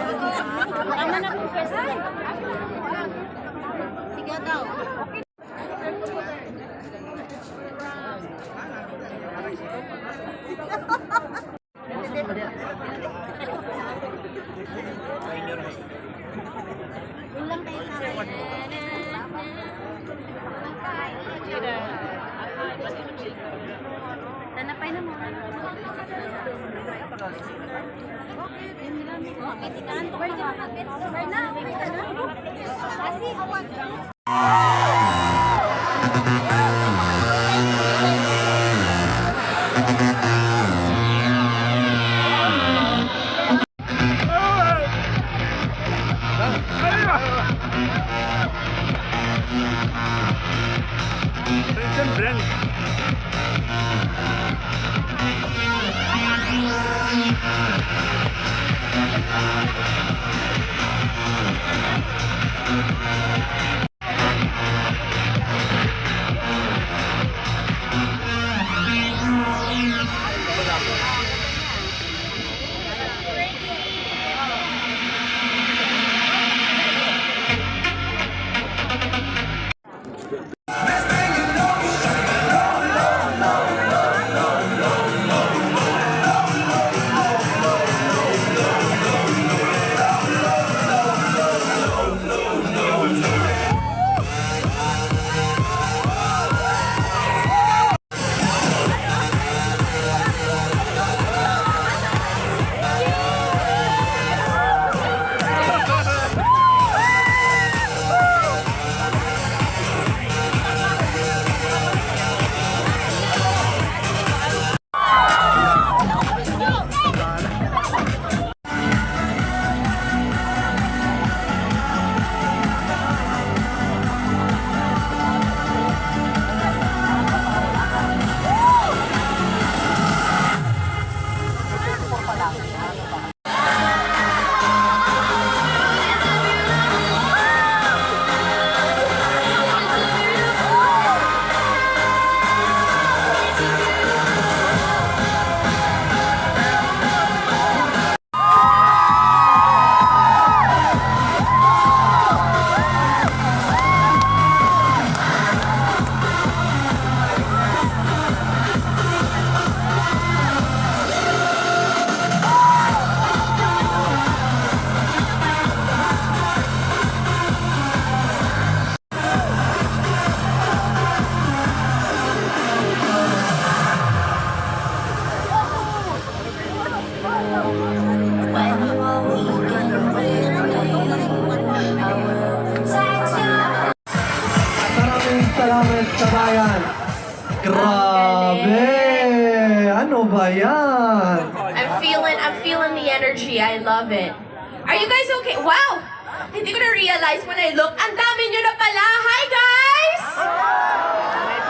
Tama na po, first time. Sige daw. Ulang tayo sa akin. Tanapay na mo. Salamat sa bayan. Grabe! Ano ba yan? I'm feeling the energy. I love it. Are you guys okay? Wow! Hindi ko na-realize when I look, ang dami nyo na pala! Hi, guys!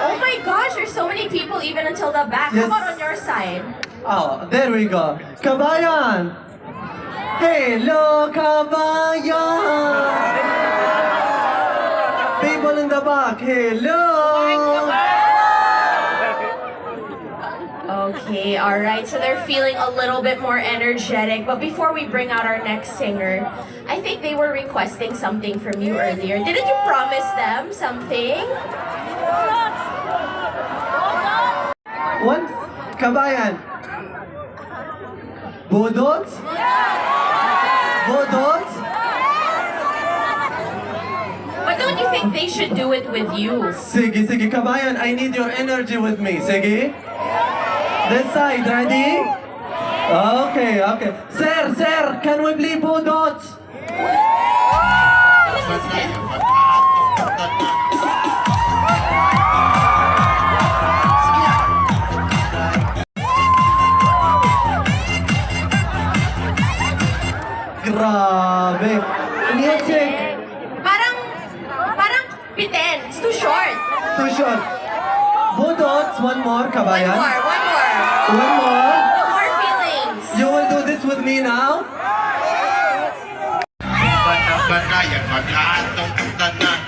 Oh my gosh, there's so many people even until the back. Yes. How about on your side? Oh, there we go. Kabayan! Hello, kabayan! People in the back, hello! Okay, alright. So they're feeling a little bit more energetic. But before we bring out our next singer, I think they were requesting something from you earlier. Didn't you promise them something? One, kabayan. Bodot? Bodot? But don't you think they should do it with you? Sige, sige, kabayan, I need your energy with me. Sige? This side, ready? Okay, okay. Sir, sir, can we play Bodot? Grabe. Music. Parang biten. It's too short. Too short. Budots, one more, One kabayan. more. One more. More feelings. You will do this with me now? Banayan, mag-aantong tanan.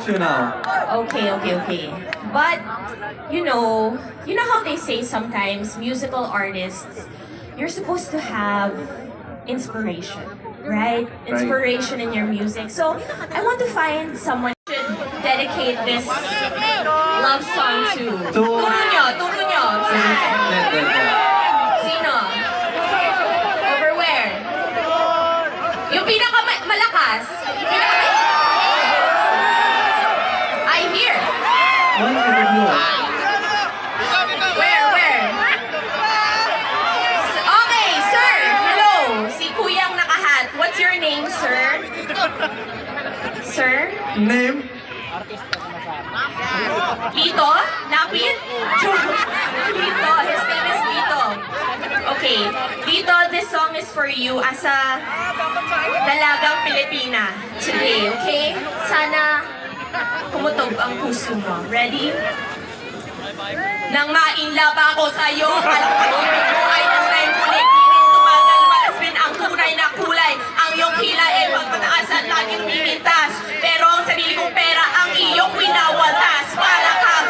you now. Okay. But, you know how they say sometimes, musical artists, you're supposed to have inspiration, right? Inspiration in your music. So, I want to find someone who should dedicate this love song to. Turo nyo. Sino? Over where? Yung malakas. I hear. One in the blue. Where? Okay, sir. Hello. Si Kuyang nakahat. What's your name, sir? Sir? Name? Lito? Lapid? Lito. His name is Lito. Okay. Lito, this song is for you as a dalagang Pilipina today, okay? Sana kumutob ang puso mo. Ready? Nang mainlove ako sa'yo, pag-ibig mo ay nang kulit-kulit, tumagal malaspin ang tunay na kulay. Ang iyong kilay ay pagpataas at laging mimintas. Pero ang sarili kong pera ang iyong winawatas. Para kang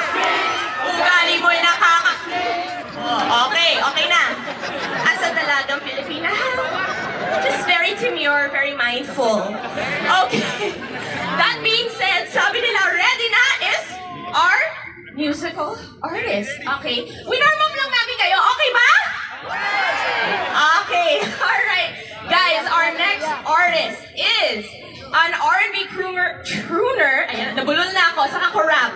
ugali mo'y nakaka... Okay na. As a dalagang Pilipina, just very demure, very mindful. Okay. That being said, sabi nila, ready na is our musical artist. Okay. Winarm-up lang namin kayo. Okay ba? Okay. Alright. Guys, our next artist is an R&B crooner. Ayan, nabulol na ako. Saka ko rap.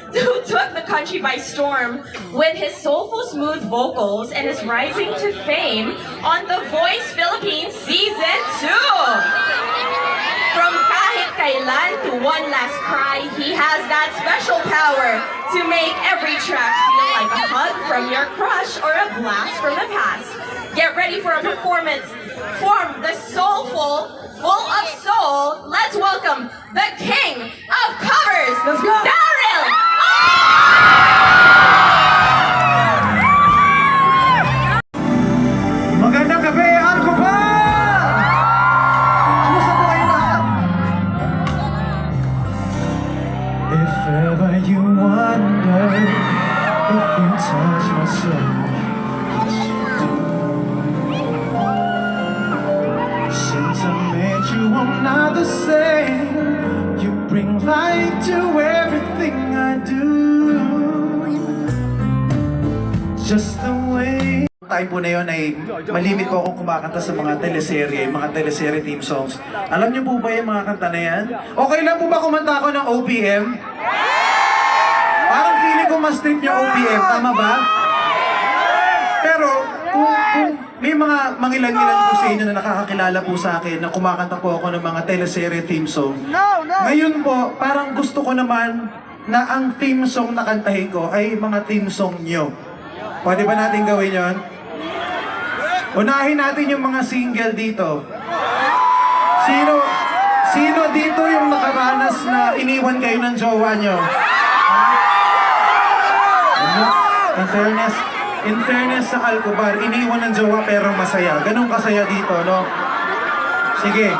Who took the country by storm with his soulful smooth vocals and is rising to fame on The Voice Philippines Season 2. From Kahit Kailan to One Last Cry, he has that special power to make every track feel like a hug from your crush or a blast from the past. Get ready for a performance from the soulful, full of soul. Let's welcome the king of covers, Let's go. Daryl! Magandang gabi, Arco ba? Kamusta po kayo lahat? If ever you wonder if you touch my soul, yes you do. Since I met you, I'm not the same. You bring light to everything I do. Just the way. Time po na yun ay malimit po akong kumakanta sa mga teleserye theme songs. Alam niyo po ba yung mga kanta na yan? Okay lang po ba kumanta ako ng OPM? Parang feeling ko mas trip yung OPM, tama ba? Pero kung may mga mangilan-ilan po sa inyo na nakakakilala po sa akin na kumakanta po ako ng mga teleserye theme song. Ngayon po, parang gusto ko naman na ang theme song na kantahin ko ay mga theme song nyo. Pwede ba natin gawin yon? Unahin natin yung mga single dito. Sino dito yung nakaranas na iniwan kayo ng jowa nyo? In fairness sa Alcobar, iniwan ng jowa pero masaya. Ganun kasaya dito, no? Sige.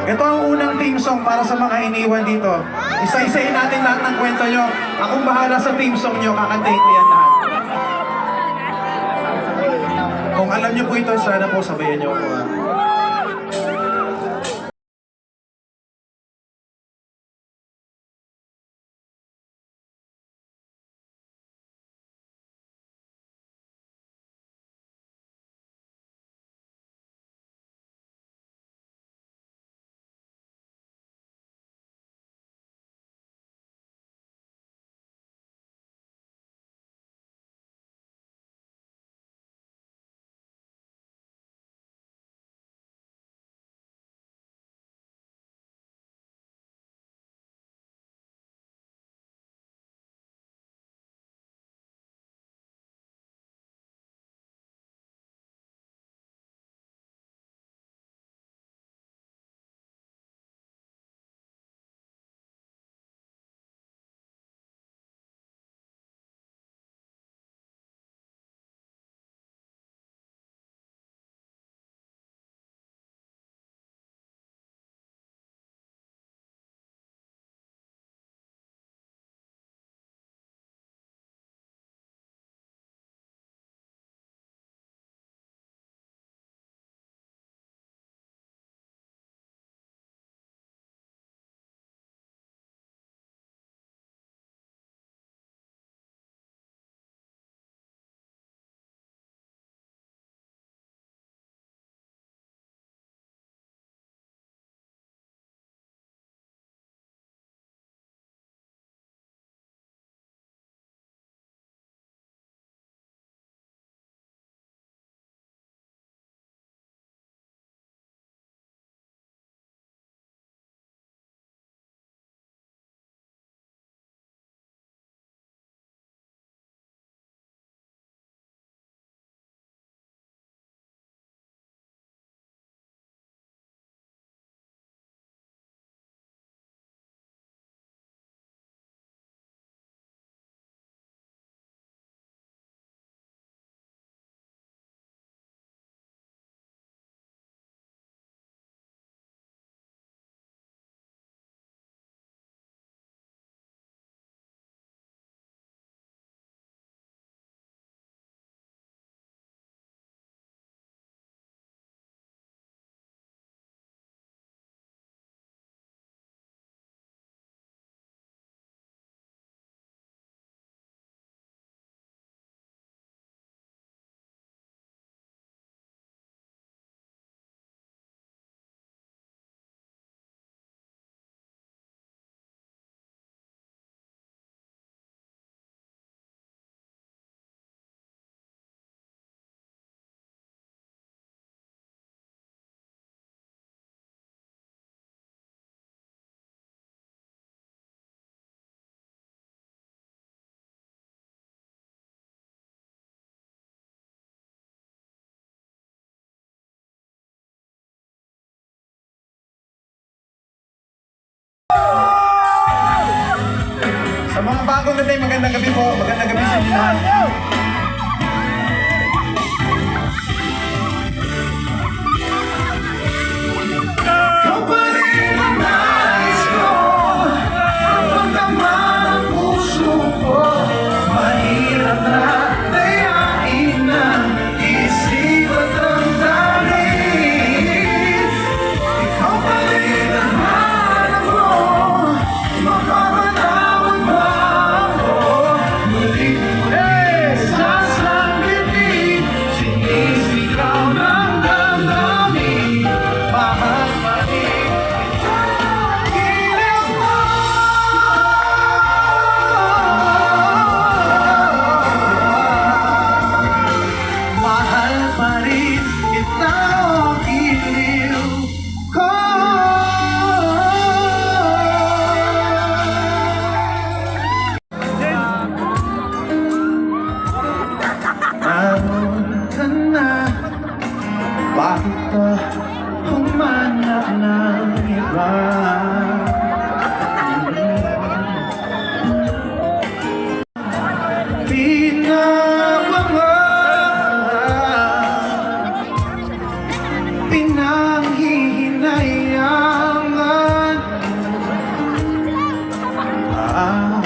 Ito ang unang theme song para sa mga iniwan dito. Isa-isahin natin lahat ng kwento nyo. Akong bahala sa theme song nyo, kakantahin ko yan lahat. Kung alam nyo po ito, sana po sabayan nyo ako. magandang gabi po. Magandang gabi sa inyo lahat. Ikaw pa rin ang nais ko, kapag naman ang puso ko, mahirap na dayain ang isip at ang damdamin. Ikaw pa rin ang hanap ko, mapapatawad ba ako? Muling sasabihin, sinisigaw ng damdamin, mahal pa rin kilig mo. Mahal pa rin kita, iliw ko. Naroon ka na, bakit ka humanap ng iba? Pinanghihinayangan ang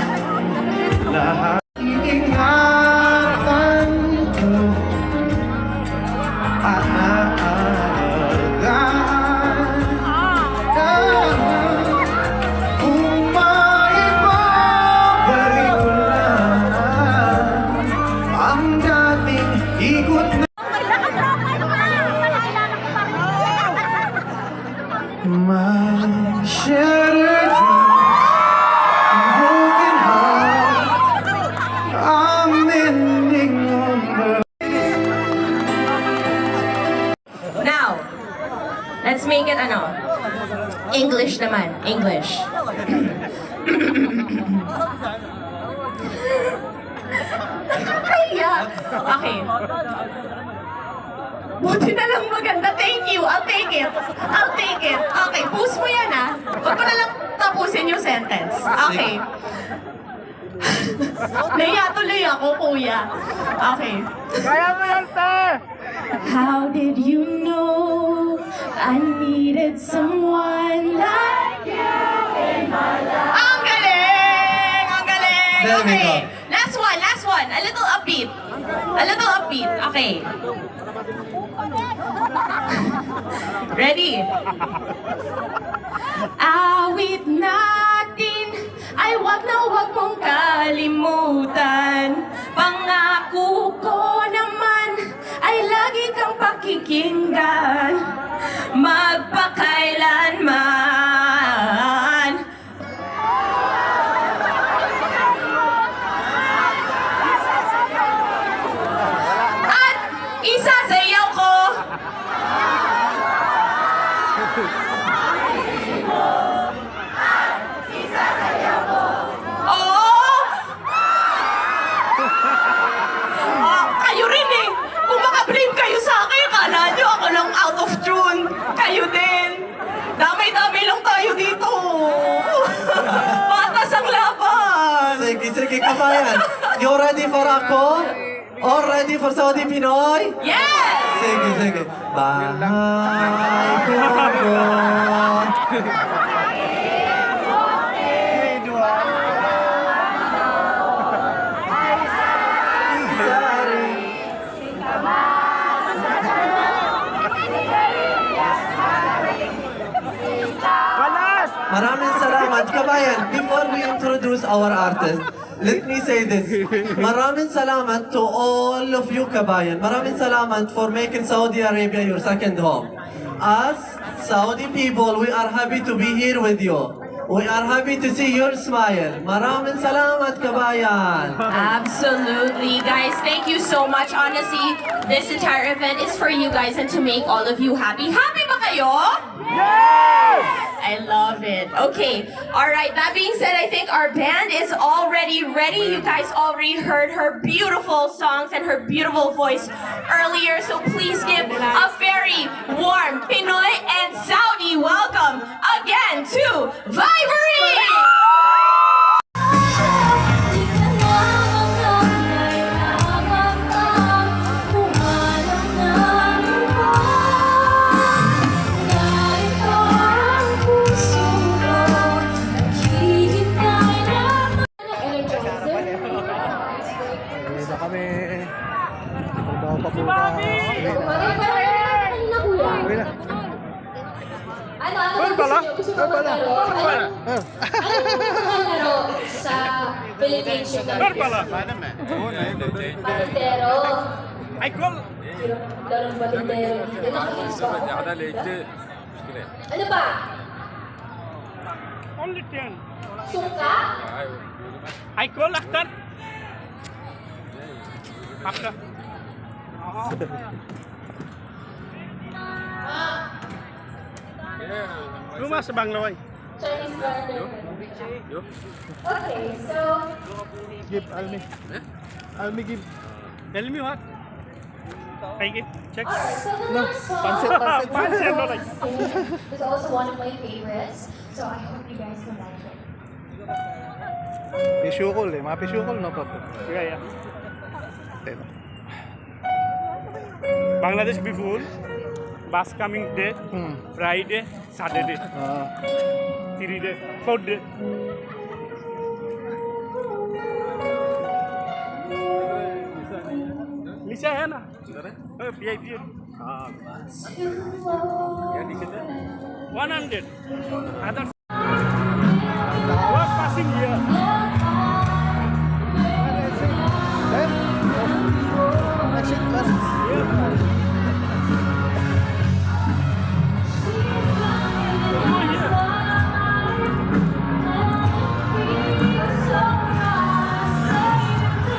lahat. Iingatan ko at naalagaan. Kung maibabalik ko lang ang dating ikot na my shattered dreams, a broken heart, I'm mending on the. Now, let's make it English naman. English. Nakakaya. Okay. Buti na lang maganda. Thank you. I'll take it. I'll take it. Okay, post mo yan ah. Huwag ko na lang tapusin yung sentence. Okay. Naiya tuloy ako, kuya. Okay. Kaya mo yan, te! How did you know I needed someone like you in my life? Ang galing! Ang galing! There we Okay. go. Last one, last one. A little upbeat. A little upbeat. Okay. Ready? Awit natin ay wag na wag mong kalimutan. Pangako ko naman ay lagi kang pakikinggan. Magpakailanman. At isasayaw ko. Oo! Kayo rin eh! Kung makablame kayo sa akin, kala nyo ako lang out of tune. Kayo din. Damay-damay lang tayo dito. Patas ang laban. Sige, sige, kabayan. You ready for ako? Or ready for Saudi Pinoy? Yes! Sige, sige. Bahay ko. Maraming salamat, kabayan. Before we introduce our artist, let me say this. Maraming salamat to all of you, kabayan. Maraming salamat for making Saudi Arabia your second home. As Saudi people, we are happy to be here with you. We are happy to see your smile. Maraming salamat, kabayan. Absolutely, guys. Thank you so much. Honestly, this entire event is for you guys and to make all of you happy. Happy ba kayo? I love it. Okay. All right. That being said, I think our band is already ready. You guys already heard her beautiful songs and her beautiful voice earlier. So please give a very warm Pinoy and Saudi welcome again to Vibery! kanina, kuya. Ano gusto niyo? Gusto mo maglaro? Ano yung laro sa Philippines yung Balintero. Ay, kol! Larong balintero. Nakakins ba? Ano ba? Only 10. Sungka? I call after. After. Rumah sebang laway. Chinese garden. Okay, so... Give Almi. Almi give. Tell me what? Take it. Check. Alright, so the next song Pansit. is also one of my favorites. So I hope you guys will like it. Pisyukol eh. Mga pisyukol no problem. Yeah, yeah. Bangladesh before. Bus coming day. Friday, Saturday. 3 days. 4 days. Lisa है ना? VIP. 100. Other. What passing here?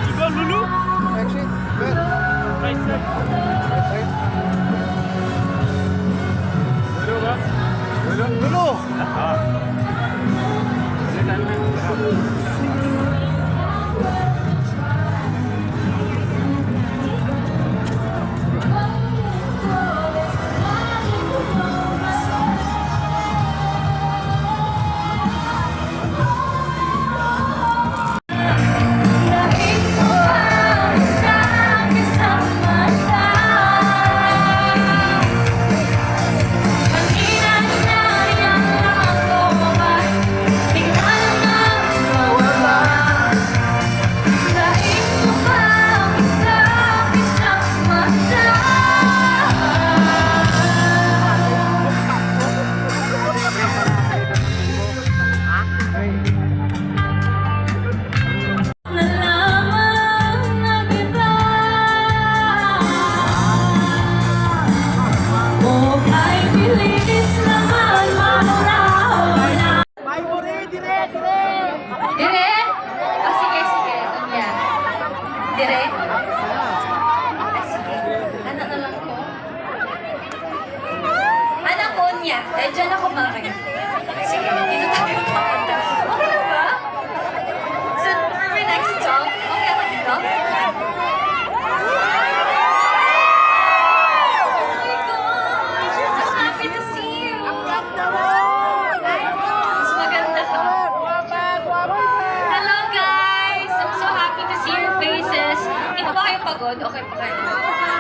You go Lulu? Exit. Where? Right side. Right Lulu ba? side. Lulu! Dire? Oh, sige, sige. Yan. Dire? Sige. Anak na lang ko. Anak ko niya. Eh, dyan ako mamaya. Sige, dito tayo papunta. Okay lang ba? So, for my next song, okay ako dito? Oh my gosh! I'm so happy to see you! Mas maganda ka. Hello guys! I'm so happy to see your faces. Hindi pa ba kayo pagod? Okay pa kayo?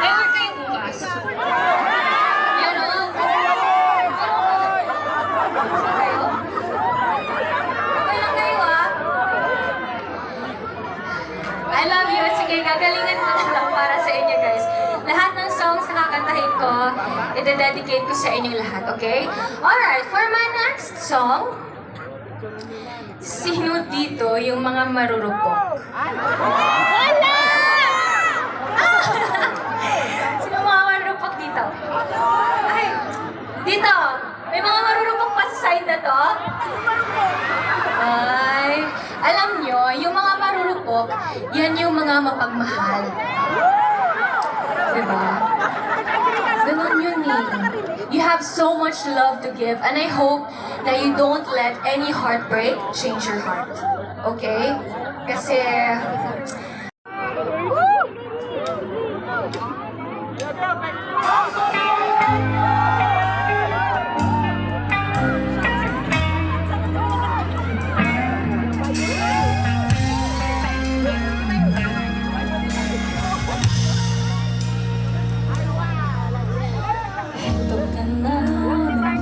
Ay, work kayo bukas. Yan o. Okay kayo? Okay lang kayo ah. I love you. Sige, gagalingan ko na lang para sa inyo guys. Lahat ng songs na kakantahin ko, ide-dedicate ko sa inyo lahat, okay? Alright, for my next song, sino dito yung mga marurupok? Wala! Sino mga marurupok dito? Ay, dito! May mga marurupok pa sa side na to? Ay, alam nyo, yung mga marurupok, yan yung mga mapagmahal. Diba? Ganun yun eh. You have so much love to give, and I hope that you don't let any heartbreak change your heart. Okay? Kasi... Ito ka na naman,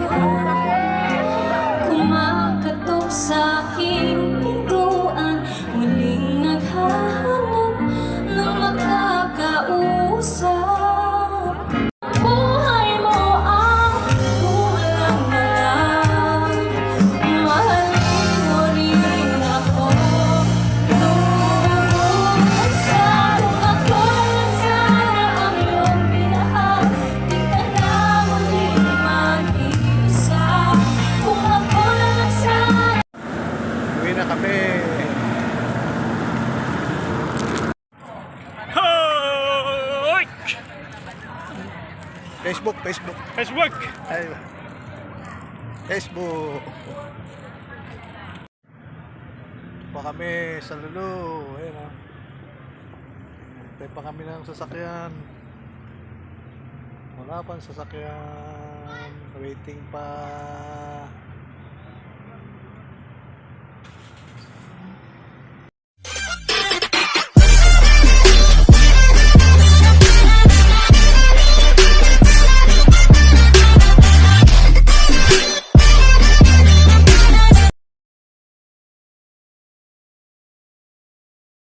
kumakatok sa aking pintuan, muling naghahanap ng makakausap. Facebook, Facebook. Facebook! Ay, Facebook. Pa kami sa Lulu. Ayan o. Hintay pa kami ng sasakyan. Wala pang sasakyan. Waiting pa.